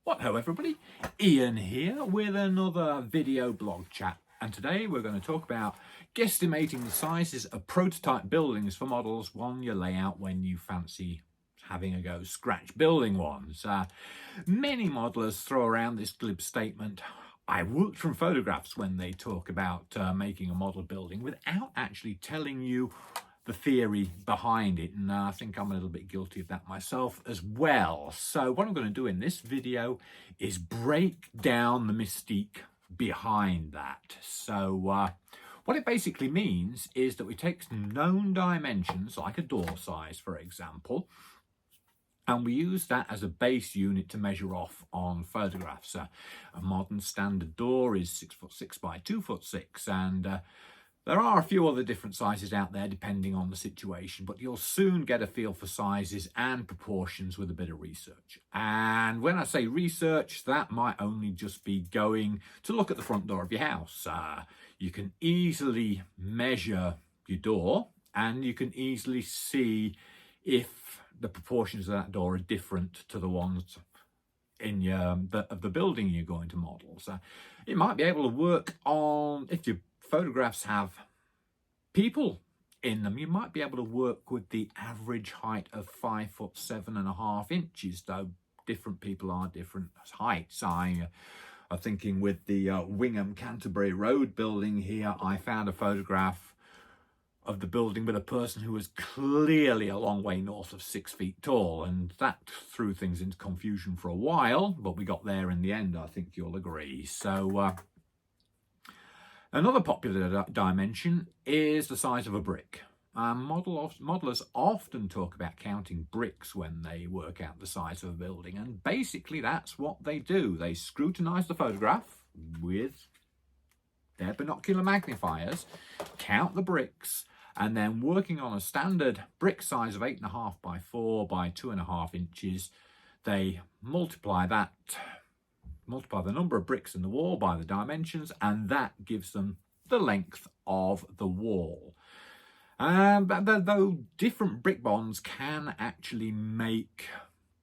What ho everybody, Ian here with another video blog chat, and today we're going to talk about guesstimating the sizes of prototype buildings for models one you lay out when you fancy having a go scratch building ones. Many modelers throw around this glib statement, I worked from photographs, when they talk about making a model building without actually telling you the theory behind it, and I think I'm a little bit guilty of that myself as well. So what I'm going to do in this video is break down the mystique behind that. So what it basically means is that we take some known dimensions, like a door size for example, and we use that as a base unit to measure off on photographs. A modern standard door is 6'6" by 2'6", and there are a few other different sizes out there depending on the situation, but you'll soon get a feel for sizes and proportions with a bit of research. And when I say research, that might only just be going to look at the front door of your house. You can easily measure your door, and you can easily see if the proportions of that door are different to the ones in the building you're going to model. So you might be able to work on, if your photographs have people in them, you might be able to work with the average height of 5'7.5", though different people are different heights. I'm thinking with the Wingham Canterbury Road building here, I found a photograph of the building with a person who was clearly a long way north of 6 feet tall, and that threw things into confusion for a while, but we got there in the end, I think you'll agree. So another popular dimension is the size of a brick. Modelers often talk about counting bricks when they work out the size of a building, and basically that's what they do. They scrutinize the photograph with their binocular magnifiers, count the bricks, and then working on a standard brick size of 8.5 by 4 by 2.5 inches, they multiply the number of bricks in the wall by the dimensions, and that gives them the length of the wall. Though different brick bonds can actually make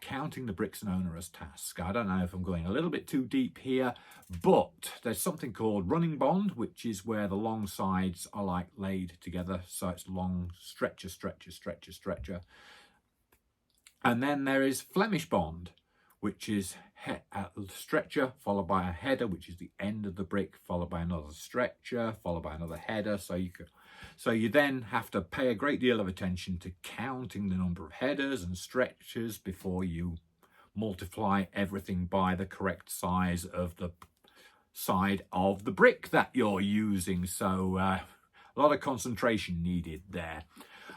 counting the bricks an onerous task. I don't know if I'm going a little bit too deep here, but there's something called running bond, which is where the long sides are like laid together, so it's long stretcher. And then there is Flemish bond, which is a stretcher followed by a header, which is the end of the brick, followed by another stretcher, followed by another header. So you then have to pay a great deal of attention to counting the number of headers and stretchers before you multiply everything by the correct size of the side of the brick that you're using. So a lot of concentration needed there.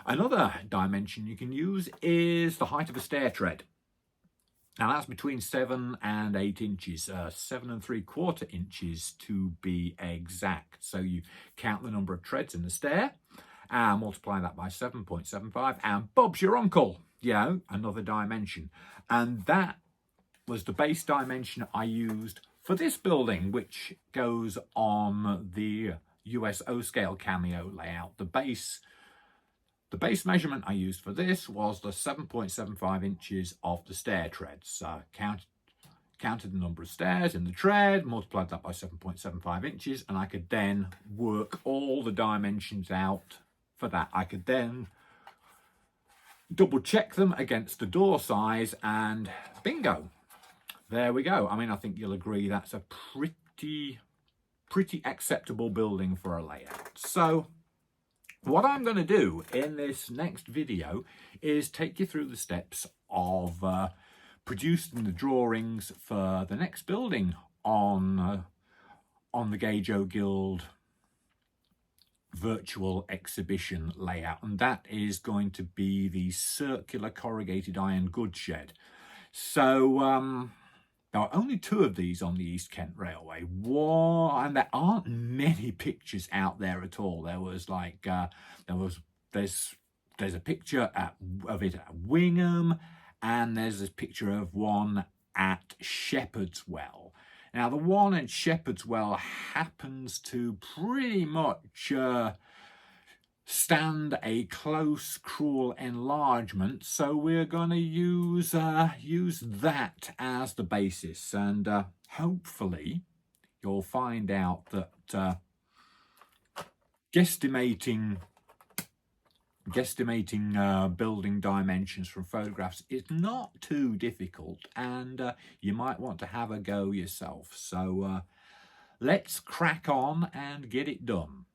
Another dimension you can use is the height of a stair tread. Now that's between 7 and 8 inches, 7.75 inches to be exact. So you count the number of treads in the stair and multiply that by 7.75, and Bob's your uncle, another dimension. And that was the base dimension I used for this building, which goes on the USO scale cameo layout. The base measurement I used for this was the 7.75 inches of the stair treads. Counted the number of stairs in the tread, multiplied that by 7.75 inches, and I could then work all the dimensions out for that. I could then double check them against the door size, and bingo, there we go. I mean, I think you'll agree that's a pretty acceptable building for a layout. So what I'm going to do in this next video is take you through the steps of producing the drawings for the next building on the Gage-O Guild virtual exhibition layout, and that is going to be the circular corrugated iron goods shed. So there are only 2 of these on the East Kent Railway. And there aren't many pictures out there at all. There was like there's a picture of it at Wingham, and there's a picture of one at Shepherd's Well. Now the one at Shepherd's Well happens to pretty much stand a close, cruel enlargement, so we're going to use that as the basis, and hopefully you'll find out that guesstimating building dimensions from photographs is not too difficult, and you might want to have a go yourself. So let's crack on and get it done.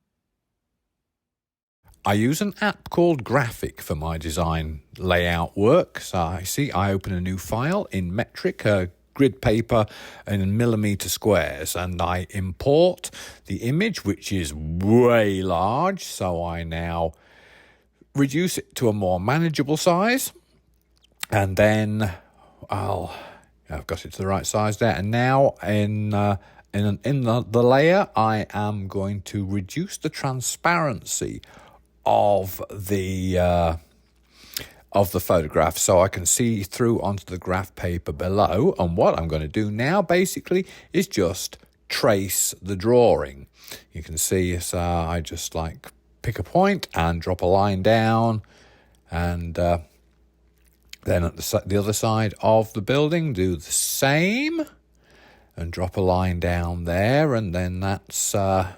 I use an app called Graphic for my design layout work. So I open a new file in metric, grid paper in millimeter squares, and I import the image, which is way large. So I now reduce it to a more manageable size, and then I've got it to the right size there. And now in the layer, I am going to reduce the transparency of the photograph, so I can see through onto the graph paper below. And what I'm going to do now basically is just trace the drawing. You can see, so I just like pick a point and drop a line down, and then at the other side of the building do the same and drop a line down there, and then that's the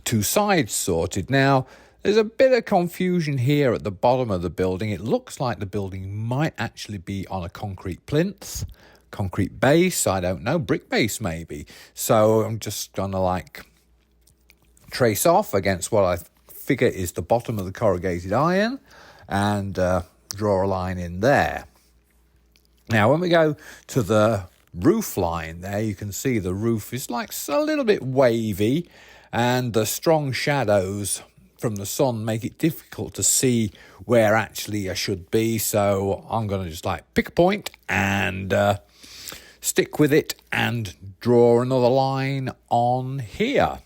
two sides sorted. Now there's a bit of confusion here at the bottom of the building. It looks like the building might actually be on a concrete plinth, concrete base, I don't know, brick base maybe. So I'm just gonna like trace off against what I figure is the bottom of the corrugated iron, and draw a line in there. Now when we go to the roof line there, you can see the roof is like a little bit wavy, and the strong shadows from the sun make it difficult to see where actually I should be. So I'm going to just like pick a point and stick with it and draw another line on here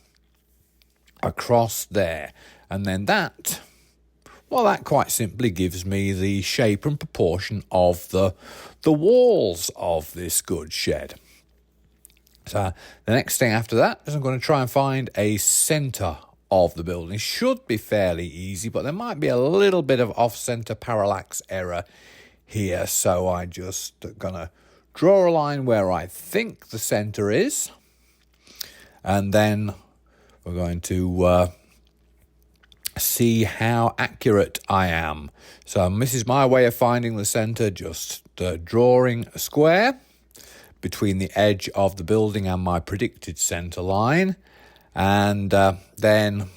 across there. And then that quite simply gives me the shape and proportion of the walls of this goods shed. So the next thing after that is I'm going to try and find a centre of the building. Should be fairly easy, but there might be a little bit of off-center parallax error here. So I just gonna draw a line where I think the center is, and then we're going to see how accurate I am. So this is my way of finding the center, just drawing a square between the edge of the building and my predicted center line, and then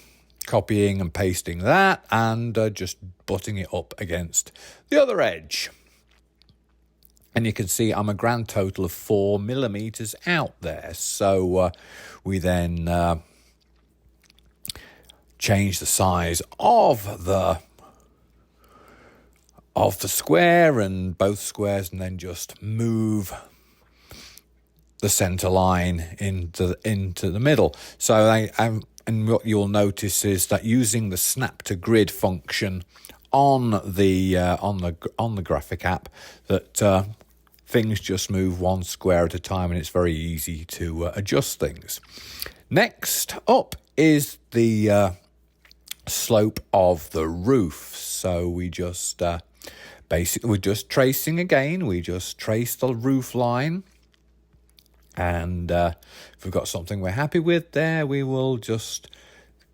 copying and pasting that, and just butting it up against the other edge. And you can see I'm a grand total of 4 millimeters out there. So we then change the size of the square and both squares, and then just move the center line into the middle. So and what you'll notice is that using the snap to grid function on the graphic app, that things just move one square at a time, and it's very easy to adjust things. Next up is the slope of the roof. So we just basically, we're just tracing again. We just trace the roof line. And if we've got something we're happy with there, we will just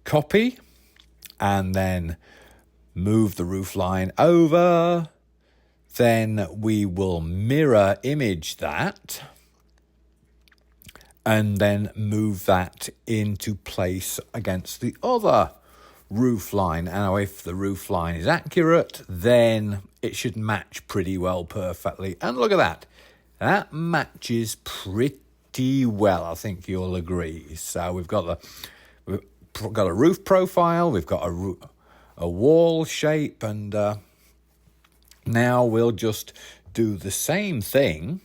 copy and then move the roof line over. Then we will mirror image that and then move that into place against the other roof line. Now, if the roof line is accurate, then it should match pretty well perfectly. And look at that. That matches pretty well, I think you'll agree. So we've got a roof profile, we've got a wall shape, and now we'll just do the same thing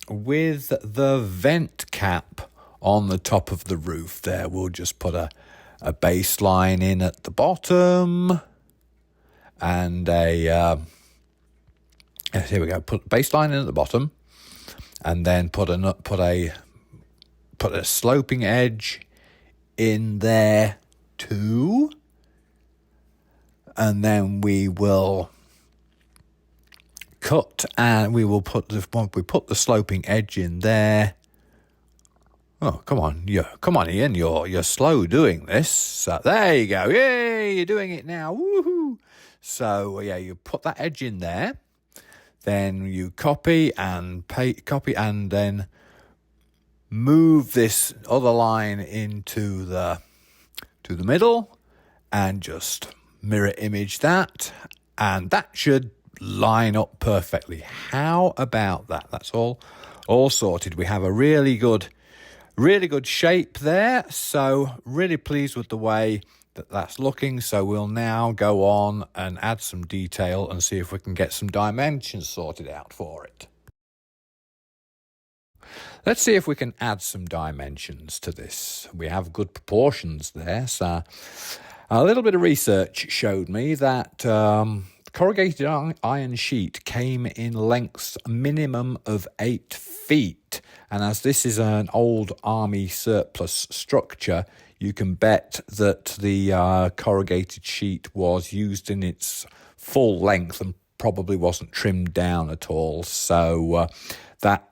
with the vent cap on the top of the roof there. We'll just put a baseline in at the bottom, and here we go, put baseline in at the bottom, and then put a sloping edge in there too. and then we will cut, and we will put the sloping edge in there. Oh, come on, Ian, you're slow doing this. So there you go. Yay, you're doing it now. Woohoo! So yeah, you put that edge in there, then you copy and then move this other line into the middle, and just mirror image that, and that should line up perfectly. How about that? That's all sorted. We have a really good shape there, so really pleased with the way that's looking. So we'll now go on and add some detail and see if we can get some dimensions sorted out for it. Let's see if we can add some dimensions to this. We have good proportions there. So a little bit of research showed me that corrugated iron sheet came in lengths minimum of 8 feet. And as this is an old army surplus structure, you can bet that the corrugated sheet was used in its full length and probably wasn't trimmed down at all. So that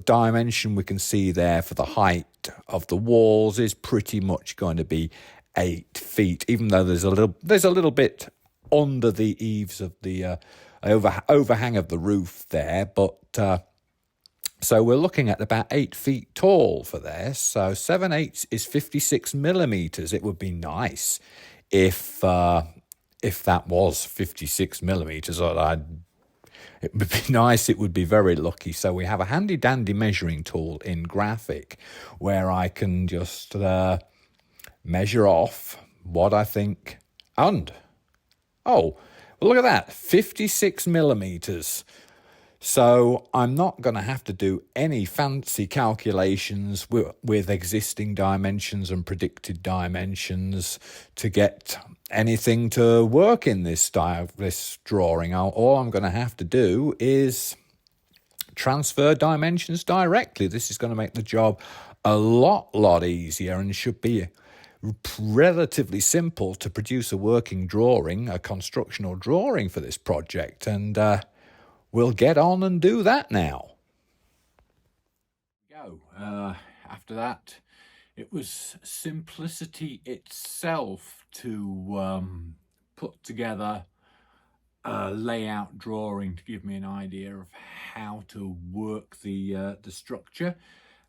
dimension we can see there for the height of the walls is pretty much going to be 8 feet, even though there's a little bit under the eaves of the overhang of the roof there, but so we're looking at about 8 feet tall for this. So 7/8 is 56 millimeters. It would be nice if that was 56 millimeters. It would be nice. It would be very lucky. So we have a handy dandy measuring tool in Graphic where I can just measure off what I think. And oh, well, look at that, 56 millimeters. So I'm not going to have to do any fancy calculations with existing dimensions and predicted dimensions to get anything to work in this drawing. All I'm going to have to do is transfer dimensions directly. This is going to make the job a lot easier and should be relatively simple to produce a working drawing, a constructional drawing for this project. And we'll get on and do that now. After that, it was simplicity itself to put together a layout drawing to give me an idea of how to work the structure.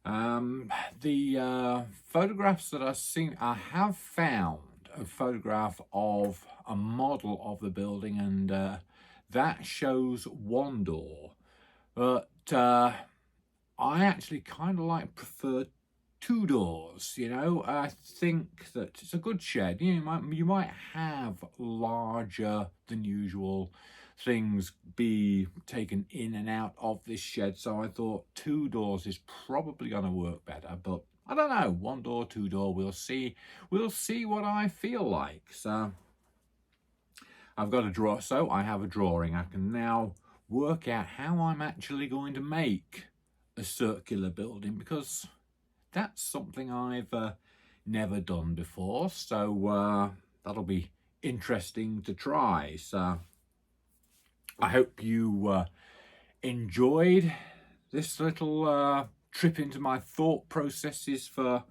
The photographs that I've seen, I have found a photograph of a model of the building, and that shows one door, but I actually kind of prefer 2 doors. You know, I think that it's a good shed. You might have larger than usual things be taken in and out of this shed, so I thought 2 doors is probably going to work better, but I don't know, 1 door, 2 door, we'll see what I feel like. So I've got a draw, so I have a drawing. I can now work out how I'm actually going to make a circular building, because that's something I've never done before, so that'll be interesting to try. So I hope you enjoyed this little trip into my thought processes for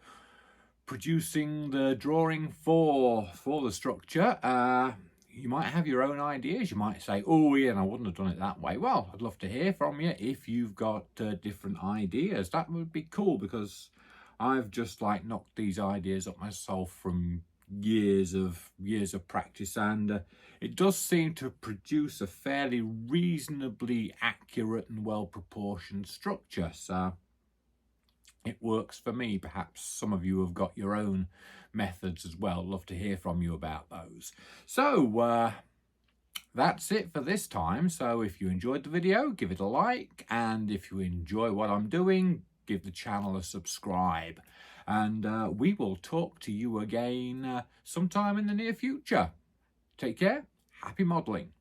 producing the drawing for the structure. You might have your own ideas. You might say, oh, Ian, I wouldn't have done it that way. Well, I'd love to hear from you if you've got different ideas. That would be cool, because I've just knocked these ideas up myself from years of practice, and it does seem to produce a fairly reasonably accurate and well proportioned structure. So it works for me. Perhaps some of you have got your own methods as well. Love to hear from you about those. So that's it for this time. So if you enjoyed the video, give it a like, and if you enjoy what I'm doing, give the channel a subscribe, and we will talk to you again sometime in the near future. Take care. Happy modelling.